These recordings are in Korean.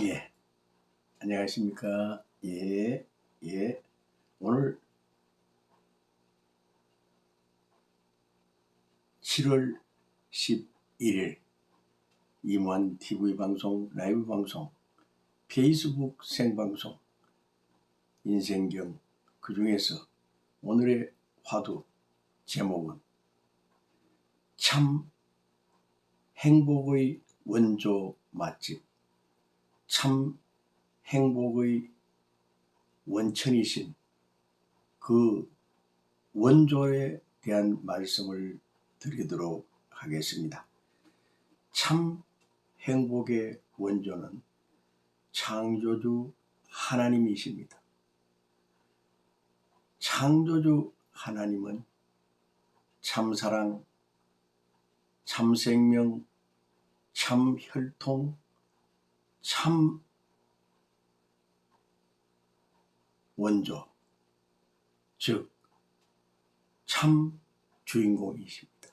예, 안녕하십니까. 예. 오늘 7월 11일 임원 TV 방송, 라이브 방송, 페이스북 생방송, 인생경, 그 중에서 오늘의 화두 제목은 참 행복의 원조 맛집, 참 행복의 원천이신 그 원조에 대한 말씀을 드리도록 하겠습니다. 참 행복의 원조는 창조주 하나님이십니다. 창조주 하나님은 참사랑, 참생명, 참혈통, 참 원조, 즉 참 주인공이십니다.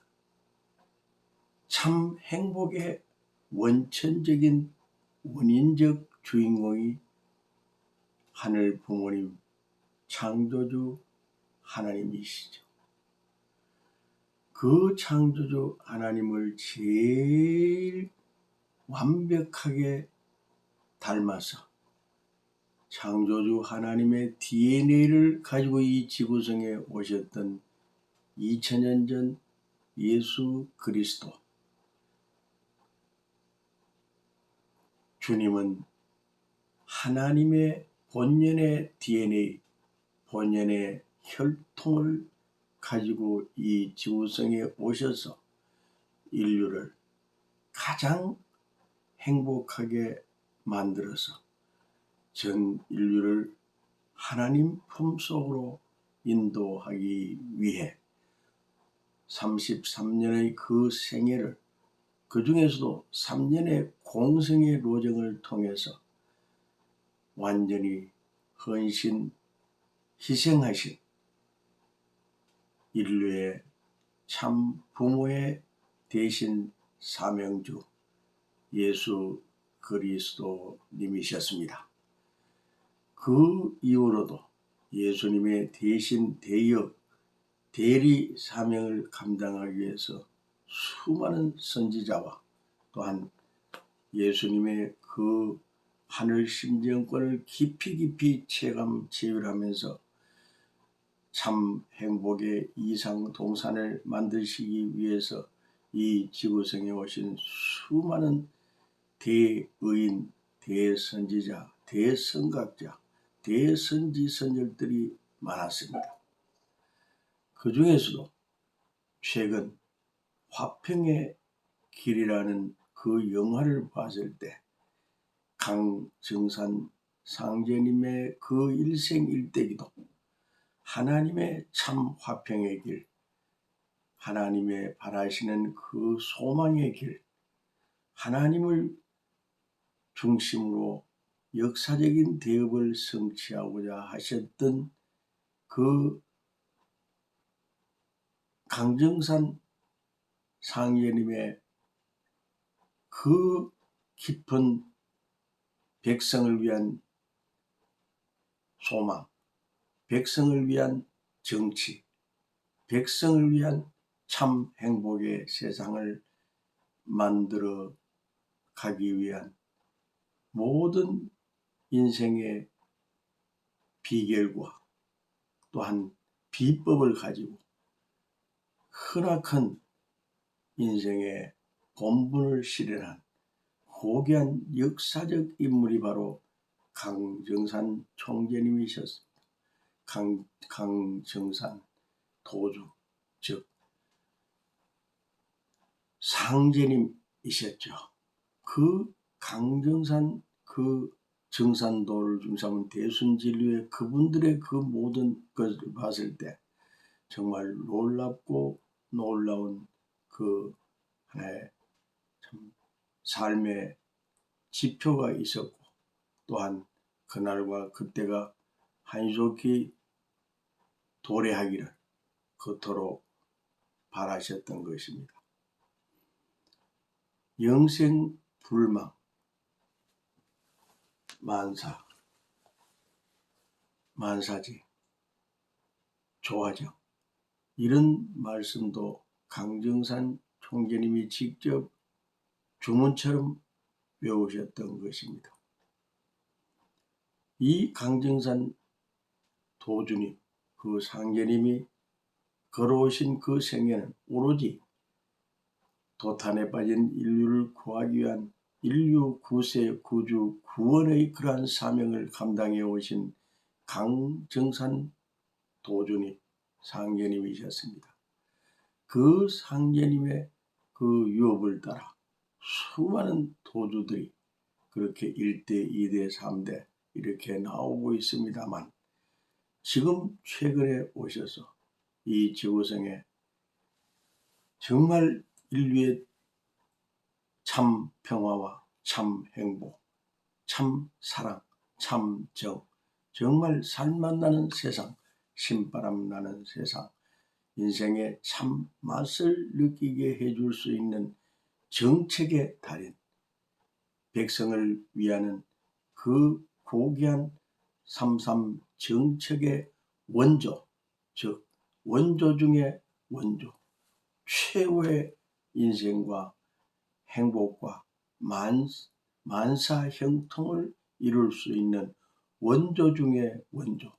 참 행복의 원천적인 원인적 주인공이 하늘 부모님, 창조주 하나님이시죠. 그 창조주 하나님을 제일 완벽하게 닮아서 창조주 하나님의 DNA를 가지고 이 지구상에 오셨던 2000년 전 예수 그리스도 주님은 하나님의 본연의 DNA, 본연의 혈통을 가지고 이 지구상에 오셔서 인류를 가장 행복하게 만들어서 전 인류를 하나님 품속으로 인도하기 위해 33년의 그 생애를, 그 중에서도 3년의 공생의 로정을 통해서 완전히 헌신, 희생하신 인류의 참 부모의 대신 사명주 예수 그리스도님이셨습니다. 그 이후로도 예수님의 대신 대역, 대리 사명을 감당하기 위해서 수많은 선지자와 또한 예수님의 그 하늘 심정권을 깊이 체감 체휼하면서 참 행복의 이상 동산을 만드시기 위해서 이 지구상에 오신 수많은 대의인, 대선지자, 대선각자, 대선지선열들이 많았습니다. 그 중에서도 최근 화평의 길이라는 그 영화를 봤을 때 강정산 상제님의 그 일생일대기도 하나님의 참 화평의 길, 하나님의 바라시는 그 소망의 길, 하나님을 중심으로 역사적인 대업을 성취하고자 하셨던 그 강정산 상제님의 그 깊은 백성을 위한 소망, 백성을 위한 정치, 백성을 위한 참 행복의 세상을 만들어 가기 위한 모든 인생의 비결과 또한 비법을 가지고 크나큰 인생의 본분을 실현한 고귀한 역사적 인물이 바로 강정산 총재님이셨습니다. 강정산 도주, 즉 상제님이셨죠. 그 강정산 그 정산도를 중심한 대순진류의 그분들의 그 모든 것을 봤을 때 정말 놀랍고 놀라운 그 하나의 참 삶의 지표가 있었고, 또한 그날과 그때가 한시좋게 도래하기를 그토록 바라셨던 것입니다. 영생 불망, 만사지, 조화정, 이런 말씀도 강정산 총재님이 직접 주문처럼 외우셨던 것입니다. 이 강정산 도주님, 그 상제님이 걸어오신 그 생애는 오로지 도탄에 빠진 인류를 구하기 위한 인류 구세 구주 구원의 그러한 사명을 감당해 오신 강정산 도주님, 상제님이셨습니다. 그 상제님의 그 유업을 따라 수많은 도주들이 그렇게 1대, 2대, 3대 이렇게 나오고 있습니다만, 지금 최근에 오셔서 이 지구상에 정말 인류의 참 평화와 참 행복, 참 사랑, 참 정, 정말 살맛 나는 세상, 신바람 나는 세상, 인생의 참 맛을 느끼게 해줄 수 있는 정책의 달인, 백성을 위하는 그 고귀한 3.3 정책의 원조, 즉 원조 중의 원조, 최고의 인생과 행복과 만사 형통을 이룰 수 있는 원조 중의 원조,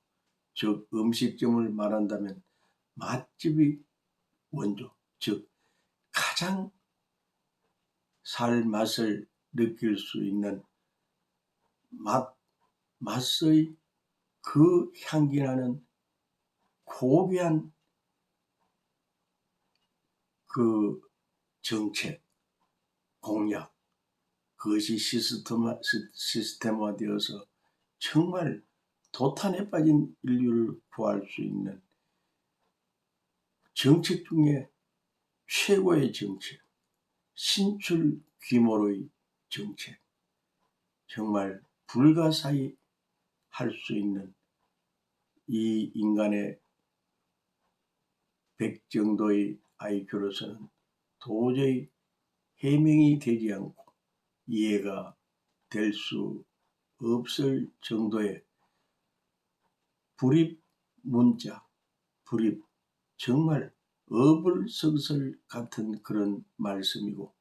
즉 음식점을 말한다면 맛집이 원조, 즉 가장 살 맛을 느낄 수 있는 맛의 그 향기 나는 고귀한 그 정책, 공약, 그것이 시스템화되어서 정말 도탄에 빠진 인류를 구할 수 있는 정책 중에 최고의 정책, 신출 귀몰의 정책, 정말 불가사의 할 수 있는 이 인간의 100 정도의 IQ로서는 도저히 해명이 되지 않고 이해가 될 수 없을 정도의 불입 문자, 불입, 정말 어불성설 같은 그런 말씀이고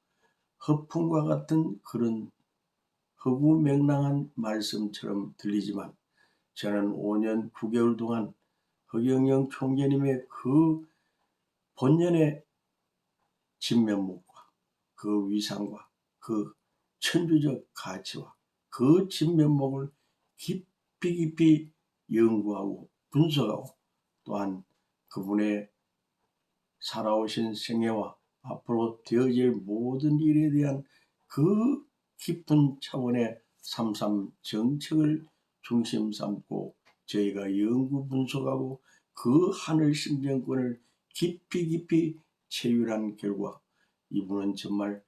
허풍과 같은 그런 허구맹랑한 말씀처럼 들리지만, 저는 5년 9개월 동안 허경영 총재님의 그 본연의 진면목과 그 위상과 그 천주적 가치와 그 진면목을 깊이 연구하고 분석하고, 또한 그분의 살아오신 생애와 앞으로 되어질 모든 일에 대한 그 깊은 차원의 3.3 정책을 중심 삼고 저희가 연구 분석하고 그 하늘 심정권을 깊이 체휼한 결과, 이분은 정말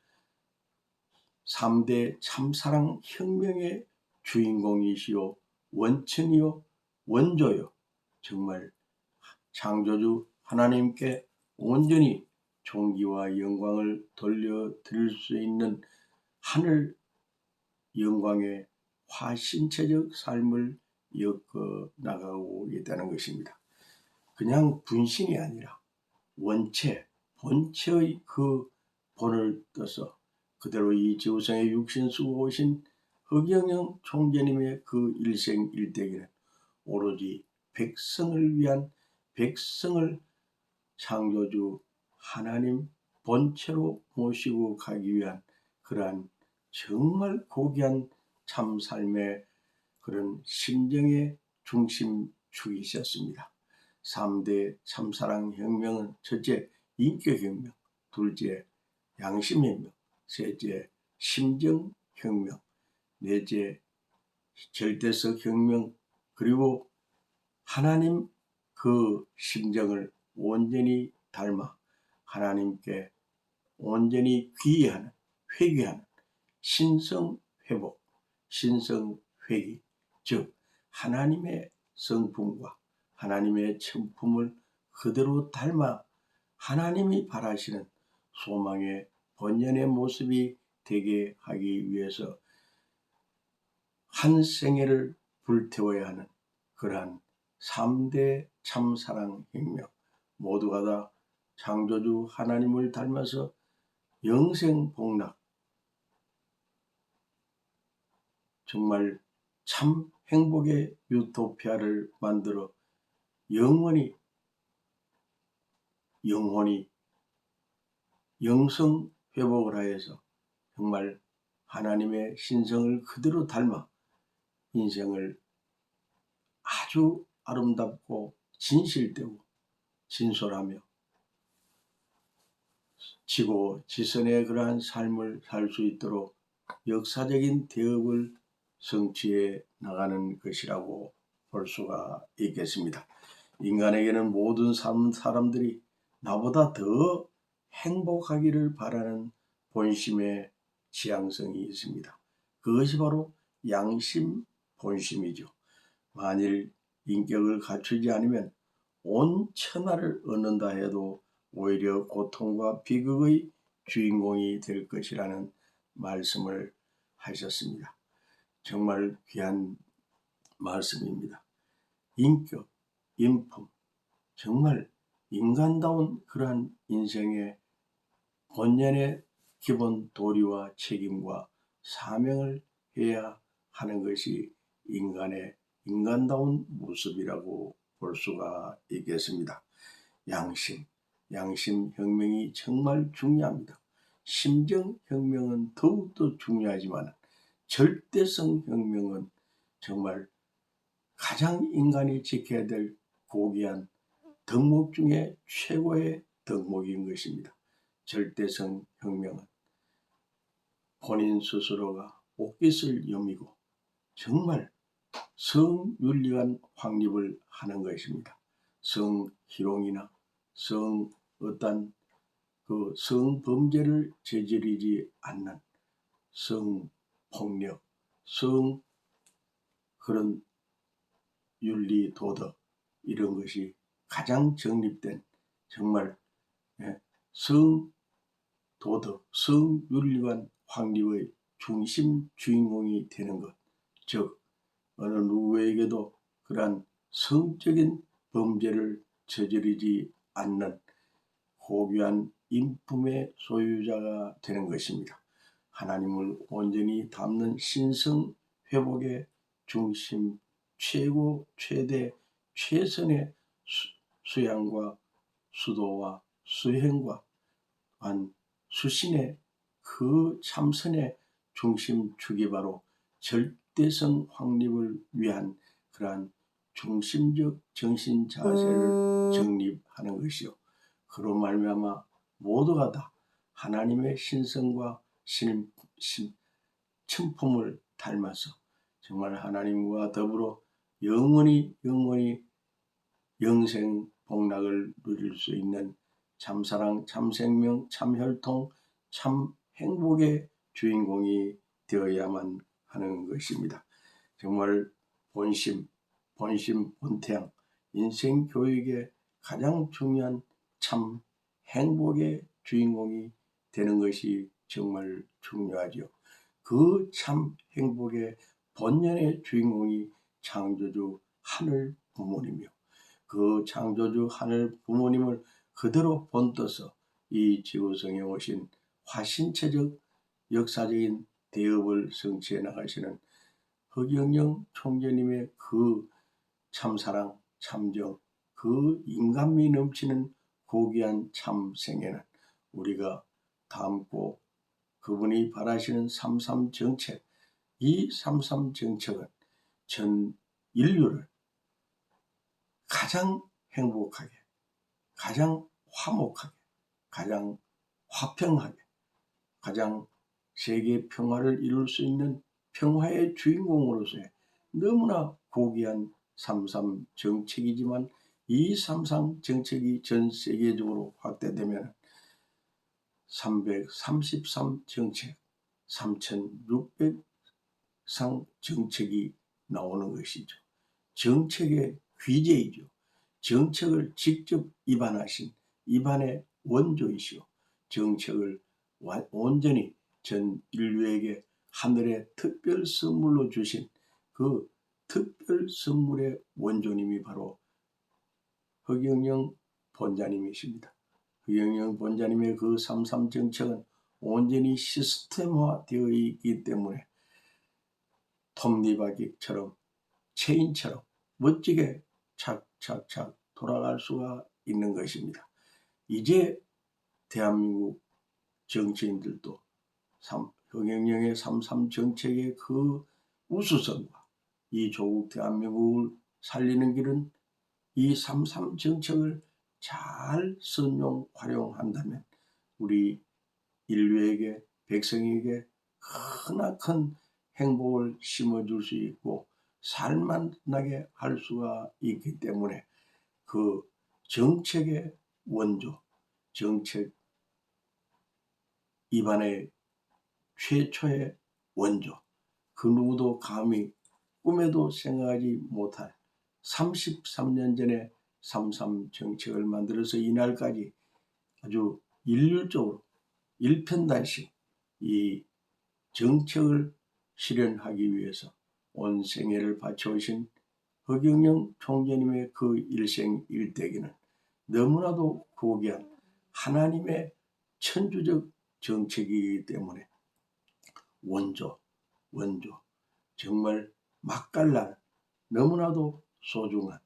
3대 참사랑 혁명의 주인공이시요 원천이요 원조요, 정말 창조주 하나님께 온전히 존귀와 영광을 돌려드릴 수 있는 하늘 영광의 화신체적 삶을 엮어 나가고 있다는 것입니다. 그냥 분신이 아니라 원체, 본체의 그 본을 떠서 그대로 이 지구상에 육신 쓰고 오신 허경영 총재님의 그 일생일대기는 오로지 백성을 위한, 백성을 창조주 하나님 본체로 모시고 가기 위한 그러한 정말 고귀한 참 삶의 그런 심정의 중심축이셨습니다. 3대 참사랑 혁명은 첫째 인격혁명, 둘째 양심혁명, 셋째 심정혁명, 넷째 절대적 혁명, 그리고 하나님 그 심정을 온전히 닮아 하나님께 온전히 귀의하는, 회귀하는 신성회복, 신성회귀, 즉 하나님의 성품과 하나님의 천품을 그대로 닮아 하나님이 바라시는 소망의 본연의 모습이 되게 하기 위해서 한 생애를 불태워야 하는 그러한 3대 참사랑 혁명, 모두가 다 창조주 하나님을 닮아서 영생복락, 정말 참 행복의 유토피아를 만들어 영원히 영성 회복을 하여서 정말 하나님의 신성을 그대로 닮아 인생을 아주 아름답고 진실되고 진솔하며 지고지선의 그러한 삶을 살 수 있도록 역사적인 대업을 성취해 나가는 것이라고 볼 수가 있겠습니다. 인간에게는 모든 사람들이 나보다 더 행복하기를 바라는 본심의 지향성이 있습니다. 그것이 바로 양심 본심이죠. 만일 인격을 갖추지 않으면 온 천하를 얻는다 해도 오히려 고통과 비극의 주인공이 될 것이라는 말씀을 하셨습니다. 정말 귀한 말씀입니다. 인격, 인품, 정말 인간다운 그러한 인생의 본연의 기본 도리와 책임과 사명을 해야 하는 것이 인간의 인간다운 모습이라고 볼 수가 있겠습니다. 양심 혁명이 정말 중요합니다. 심정 혁명은 더욱더 중요하지만 절대성 혁명은 정말 가장 인간이 지켜야 될 고귀한 덕목 중에 최고의 덕목인 것입니다. 절대성 혁명은 본인 스스로가 옷깃을 여미고 정말 성윤리관 확립을 하는 것입니다. 성희롱이나 어떤 성범죄를 저지르지 않는 성폭력, 그런 윤리 도덕 이런 것이 가장 정립된 정말 성도덕, 성윤리관 확립의 중심 주인공이 되는 것, 즉 어느 누구에게도 그러한 성적인 범죄를 저지르지 않는 고귀한 인품의 소유자가 되는 것입니다. 하나님을 온전히 닮는 신성 회복의 중심, 최대 최선의 수양과 수도와 수행과 수신의 그 참선의 중심축이 바로 절대성 확립을 위한 그러한 중심적 정신 자세를 정립하는 것이요. 그로 말미암아 모두가 다 하나님의 신성과 천품을 닮아서 정말 하나님과 더불어 영원히 영생 복락을 누릴 수 있는 참사랑, 참생명, 참혈통, 참 행복의 주인공이 되어야만 하는 것입니다. 정말 본심, 본태양, 인생 교육의 가장 중요한 참 행복의 주인공이 되는 것이 정말 중요하죠. 그 참 행복의 본연의 주인공이 창조주 하늘 부모님이요. 그 창조주 하늘 부모님을 그대로 본떠서 이 지구성에 오신 화신체적 역사적인 대업을 성취해 나가시는 허경영 총재님의 그 참사랑, 참정, 그 인간미 넘치는 고귀한 참생애는 우리가 담고 그분이 바라시는 33 정책, 이 33 정책은 전 인류를 가장 행복하게, 가장 화목하게, 가장 화평하게, 가장 세계 평화를 이룰 수 있는 평화의 주인공으로서의 너무나 고귀한 33 정책이지만 이 33 정책이 전 세계적으로 확대되면 333 정책, 3600상 정책이 나오는 것이죠. 정책의 귀재이죠. 정책을 직접 입안의 원조이시오. 정책을 온전히 전 인류에게 하늘의 특별 선물로 주신 그 특별 선물의 원조님이 바로 허경영 본자님이십니다. 허경영 본자님의 그 3.3 정책은 온전히 시스템화되어 있기 때문에 톱니바퀴처럼 체인처럼 멋지게 착착착 돌아갈 수가 있는 것입니다. 이제 대한민국 정치인들도 허경영의 3.3 정책의 그 우수성과 이 조국 대한민국을 살리는 길은 이 3.3 정책을 잘 선용 활용한다면 우리 인류에게 백성에게 크나큰 행복을 심어줄 수 있고 살만나게 할 수가 있기 때문에 그 정책의 원조, 정책 입안의 최초의 원조, 그 누구도 감히 꿈에도 생각하지 못할 33년 전에 3.3 정책을 만들어서 이날까지 아주 일률적으로 일편단심 이 정책을 실현하기 위해서 온 생애를 바쳐오신 허경영 총재님의 그 일생일대기는 너무나도 고귀한 하나님의 천주적 정책이기 때문에 원조 정말 맛깔난 너무나도 소중한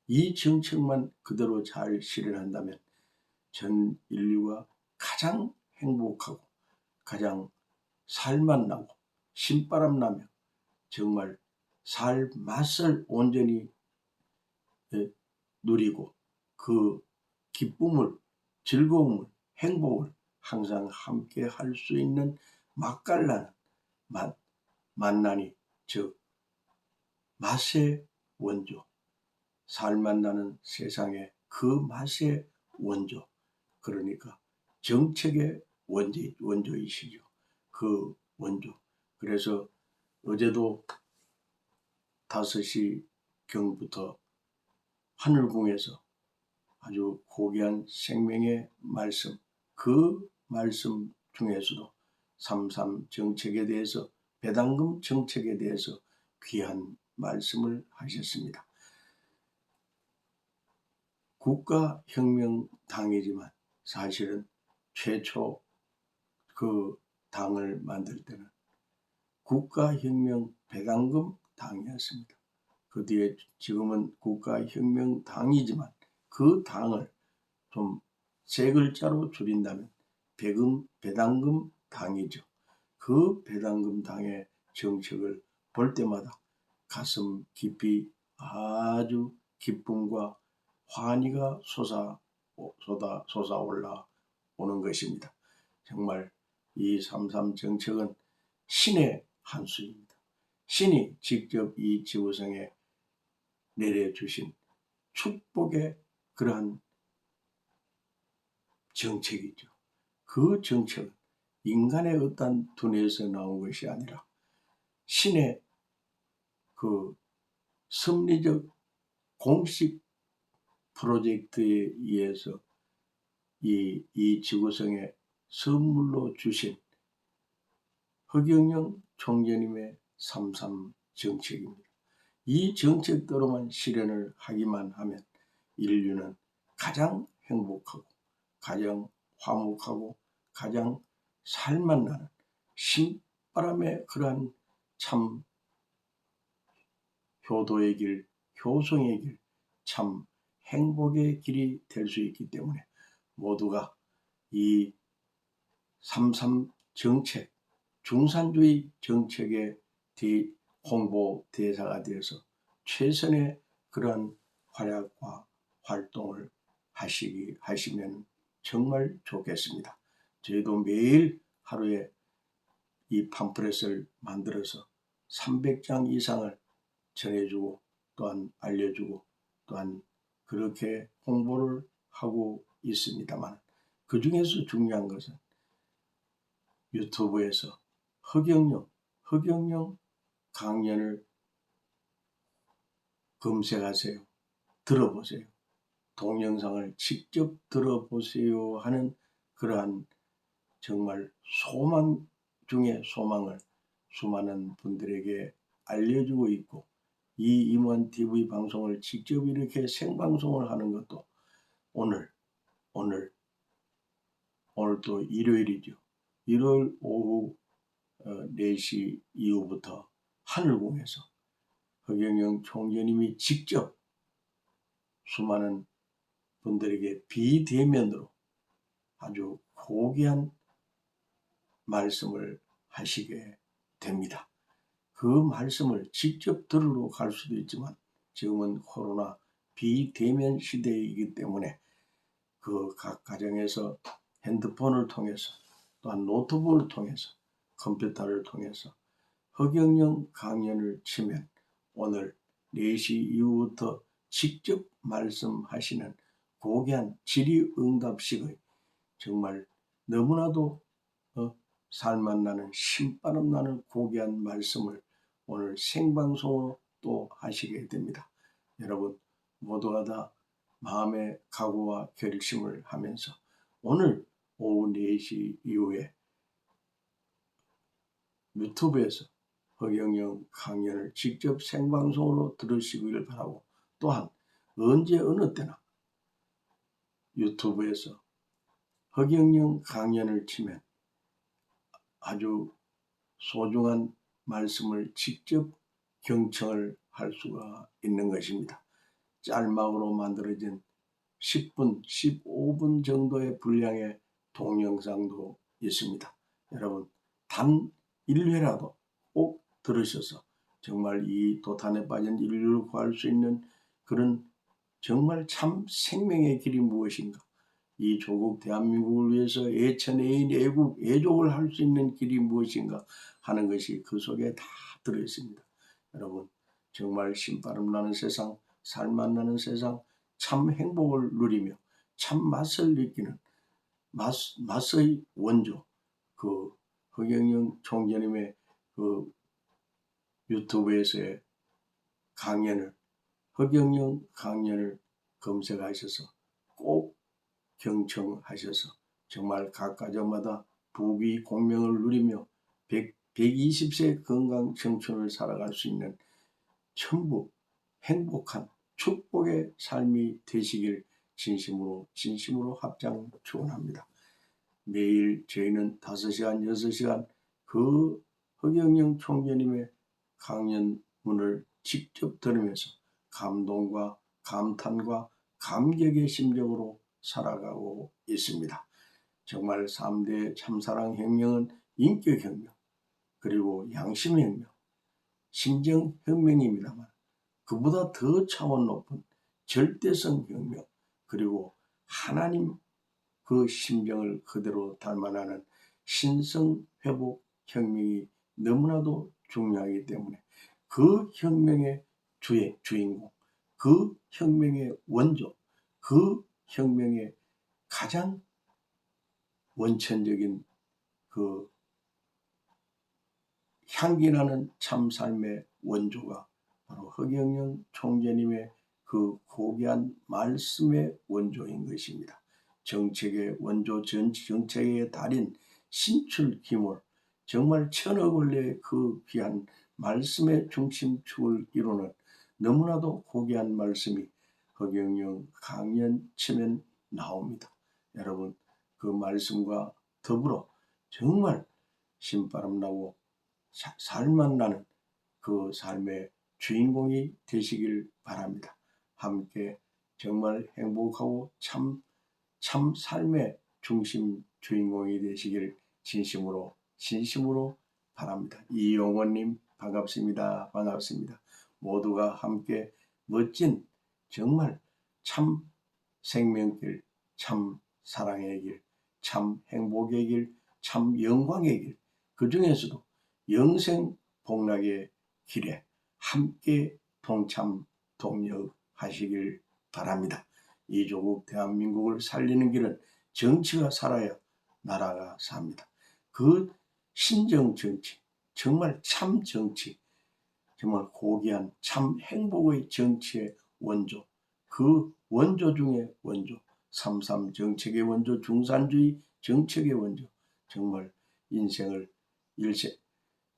이 정책만 그대로 잘 실현한다면 전 인류가 가장 행복하고 가장 살맛나고 신바람나며 정말 살 맛을 온전히 누리고 그 기쁨을 즐거움을 행복을 항상 함께 할 수 있는 맛깔나는 맛나니 즉 맛의 원조 살맛나는 세상의 그 맛의 원조 그러니까 정책의 원조이시죠. 그 원조. 그래서 어제도 5시경부터 하늘궁에서 아주 고귀한 생명의 말씀, 그 말씀 중에서도 3.3 정책에 대해서 배당금 정책에 대해서 귀한 말씀을 하셨습니다. 국가혁명당이지만 사실은 최초 그 당을 만들 때는 국가혁명 배당금 당이었습니다. 그 뒤에 지금은 국가혁명당이지만 그 당을 좀 세 글자로 줄인다면 배당금 당이죠. 그 배당금 당의 정책을 볼 때마다 가슴 깊이 아주 기쁨과 환희가 솟아올라 오는 것입니다. 정말 이 3.3 정책은 신의 한 수입니다. 신이 직접 이 지구상에 내려주신 축복의 그러한 정책이죠. 그 정책은 인간의 어떤 두뇌에서 나온 것이 아니라 신의 그 섭리적 공식 프로젝트에 의해서 이 지구상에 선물로 주신 허경영 총재님의 3.3 정책입니다. 이 정책대로만 실현을 하기만 하면 인류는 가장 행복하고 가장 화목하고 가장 살맛나는 신바람의 그러한 참 효도의 길, 효성의 길, 참 행복의 길이 될 수 있기 때문에 모두가 이 3.3 정책, 중산주의 정책의 홍보 대사가 되어서 최선의 그러한 활약과 활동을 하시면 정말 좋겠습니다. 저희도 매일 하루에 이 팜플렛을 만들어서 300장 이상을 전해주고 또한 알려주고 또한 그렇게 홍보를 하고 있습니다만 그 중에서 중요한 것은 유튜브에서 허경영 강연을 검색하세요. 들어보세요. 동영상을 직접 들어보세요 하는 그러한 정말 소망 중에 소망을 수많은 분들에게 알려주고 있고, 이 임원 TV 방송을 직접 이렇게 생방송을 하는 것도 오늘 또 일요일이죠. 일요일 오후 4시 이후부터 하늘궁에서 허경영 총재님이 직접 수많은 분들에게 비대면으로 아주 고귀한 말씀을 하시게 됩니다. 그 말씀을 직접 들으러 갈 수도 있지만 지금은 코로나 비대면 시대이기 때문에 그 각 가정에서 핸드폰을 통해서 또한 노트북을 통해서 컴퓨터를 통해서 허경영 강연을 치면 오늘 4시 이후부터 직접 말씀하시는 고귀한 질의응답식의 정말 너무나도 살맛 나는 신바람 나는 고귀한 말씀을 오늘 생방송으로 또 하시게 됩니다. 여러분 모두가 다 마음의 각오와 결심을 하면서 오늘 오후 4시 이후에 유튜브에서 허경영 강연을 직접 생방송으로 들으시길 바라고, 또한 언제 어느 때나 유튜브에서 허경영 강연을 치면 아주 소중한 말씀을 직접 경청을 할 수가 있는 것입니다. 짤막으로 만들어진 10분, 15분 정도의 분량의 동영상도 있습니다. 여러분 단 1회라도 꼭 들으셔서 정말 이 도탄에 빠진 인류를 구할 수 있는 그런 정말 참 생명의 길이 무엇인가, 이 조국 대한민국을 위해서 애천애인 애국 애족을 할 수 있는 길이 무엇인가 하는 것이 그 속에 다 들어있습니다. 여러분 정말 신바람 나는 세상, 살맛 나는 세상, 참 행복을 누리며 참 맛을 느끼는 맛의 원조, 그 허경영 총재님의 그 유튜브에서의 강연을, 허경영 강연을 검색하셔서 꼭 경청하셔서 정말 각 가정마다 부귀 공명을 누리며 120세 건강 청춘을 살아갈 수 있는 전부 행복한 축복의 삶이 되시길 진심으로 합장 축원합니다. 매일 저희는 5시간, 6시간 그 허경영 총재님의 강연문을 직접 들으면서 감동과 감탄과 감격의 심정으로 살아가고 있습니다. 정말 3대 참사랑 혁명은 인격혁명, 그리고 양심혁명, 심정혁명입니다만 그보다 더 차원 높은 절대성 혁명, 그리고 하나님 그 심정을 그대로 닮아나는 신성회복 혁명이 너무나도 중요하기 때문에 그 혁명의 주인공, 그 혁명의 원조, 그 혁명의 가장 원천적인 그 향기나는 참삶의 원조가 바로 허경영 총재님의 그 고귀한 말씀의 원조인 것입니다. 정책의 원조, 정책의 달인 신출귀몰, 정말 천억 원래의 그 귀한 말씀의 중심축을 이루는 너무나도 고귀한 말씀이 허경영 강연 치면 나옵니다. 여러분 그 말씀과 더불어 정말 신바람 나고 살맛 나는 그 삶의 주인공이 되시길 바랍니다. 함께 정말 행복하고 참 삶의 중심 주인공이 되시길 진심으로 바랍니다. 이용원님 반갑습니다. 반갑습니다. 모두가 함께 멋진 정말 참 생명길, 참 사랑의 길, 참 행복의 길, 참 영광의 길, 그 중에서도 영생 복락의 길에 함께 동참 동력하시길 바랍니다. 이 조국 대한민국을 살리는 길은 정치가 살아야 나라가 삽니다. 그 신정 정치, 정말 참 정치, 정말 고귀한 참 행복의 정치의 원조, 그 원조 중에 원조, 3.3 정책의 원조, 중산주의 정책의 원조, 정말 인생을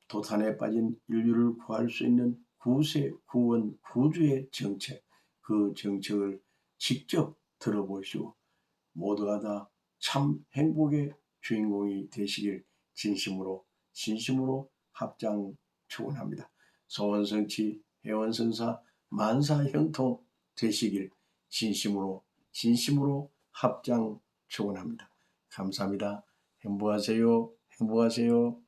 도탄에 빠진 인류를 구할 수 있는 구세, 구원, 구주의 정책, 그 정책을 직접 들어보시고 모두가 다 참 행복의 주인공이 되시길 진심으로 합장 축원합니다. 소원성취 회원성사 만사 형통 되시길 진심으로 합장 축원합니다. 감사합니다. 행복하세요.